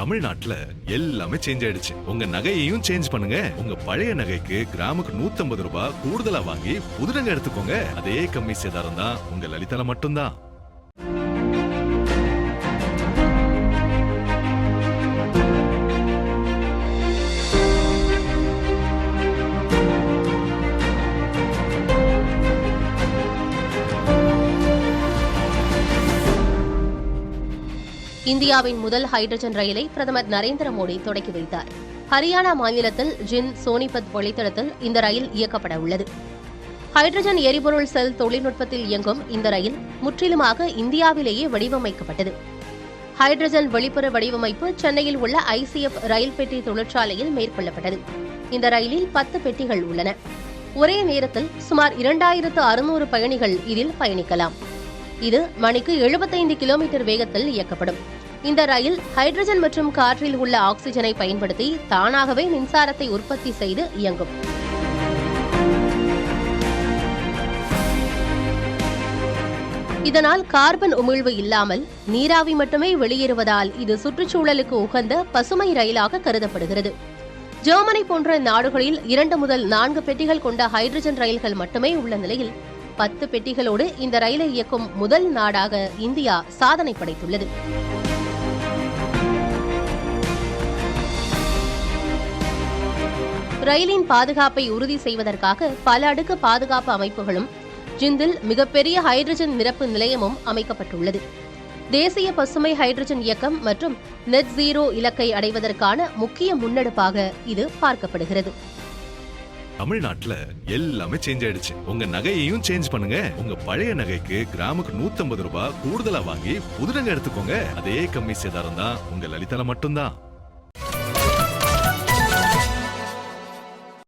தமிழ்நாட்டுல எல்லாமே சேஞ்ச் ஆயிடுச்சு. உங்க நகையையும் சேஞ்ச் பண்ணுங்க. உங்க பழைய நகைக்கு கிராமுக்கு 150 ரூபாய் கூடுதலா வாங்கி புது நகை எடுத்துக்கோங்க. அதே கம்மி சேதாரம் தான் உங்க லலிதால மட்டும்தான். இந்தியாவின் முதல் ஹைட்ரஜன் ரயிலை பிரதமர் நரேந்திர மோடி தொடக்கி வைத்தார். ஹரியானா மாநிலத்தில் ஜின் சோனிபத் வழித்தடத்தில் இந்த ரயில் இயக்கப்பட உள்ளது. ஹைட்ரஜன் எரிபொருள் செல் தொழில்நுட்பத்தில் இயங்கும் இந்த ரயில் முற்றிலுமாக இந்தியாவிலேயே வடிவமைக்கப்பட்டது. ஹைட்ரஜன் வெளிப்புற வடிவமைப்பு சென்னையில் உள்ள ICF ரயில் பெட்டி தொழிற்சாலையில் மேற்கொள்ளப்பட்டது. இந்த ரயிலில் 10 பெட்டிகள் உள்ளன. ஒரே நேரத்தில் சுமார் 2600 பயணிகள் இதில் பயணிக்கலாம். இது மணிக்கு 75 கிலோமீட்டர் வேகத்தில் இயக்கப்படும். இந்த ரயில் ஹைட்ரஜன் மற்றும் காற்றில் உள்ள ஆக்சிஜனை பயன்படுத்தி தானாகவே மின்சாரத்தை உற்பத்தி செய்து இயங்கும். இதனால் கார்பன் உமிழ்வு இல்லாமல் நீராவி மட்டுமே வெளியேறுவதால் இது சுற்றுச்சூழலுக்கு உகந்த பசுமை ரயிலாக கருதப்படுகிறது. ஜெர்மனி போன்ற நாடுகளில் 2 முதல் 4 பெட்டிகள் கொண்ட ஹைட்ரஜன் ரயில்கள் மட்டுமே உள்ள நிலையில் 10 பெட்டிகளோடு இந்த ரயிலை இயக்கும் முதல் நாடாக இந்தியா சாதனை படைத்துள்ளது. ரயிலின் பாதுகாப்பை உறுதி செய்வதற்காக பல அடுக்கு பாதுகாப்பு அமைப்புகளும் ஜிந்தில் மிகப்பெரிய ஹைட்ரஜன் நிரப்பு நிலையமும் அமைக்கப்பட்டுள்ளது. தேசிய பசுமை ஹைட்ரஜன் இயக்கம் மற்றும் நெட் ஜீரோ இலக்கை அடைவதற்கான முக்கிய முன்னெடுப்பாக இது பார்க்கப்படுகிறது. தமிழ்நாட்டுல எல்லாமே சேஞ்ச் ஆயிடுச்சு. உங்க நகையையும் சேஞ்ச் பண்ணுங்க. உங்க பழைய நகைக்கு கிராமுக்கு 150 ரூபாய் கூடுதலா வாங்கி புது நகை எடுத்துக்கோங்க. அதே கம்மி சேதாரம் தான் உங்க லலிதால மட்டும்தான்.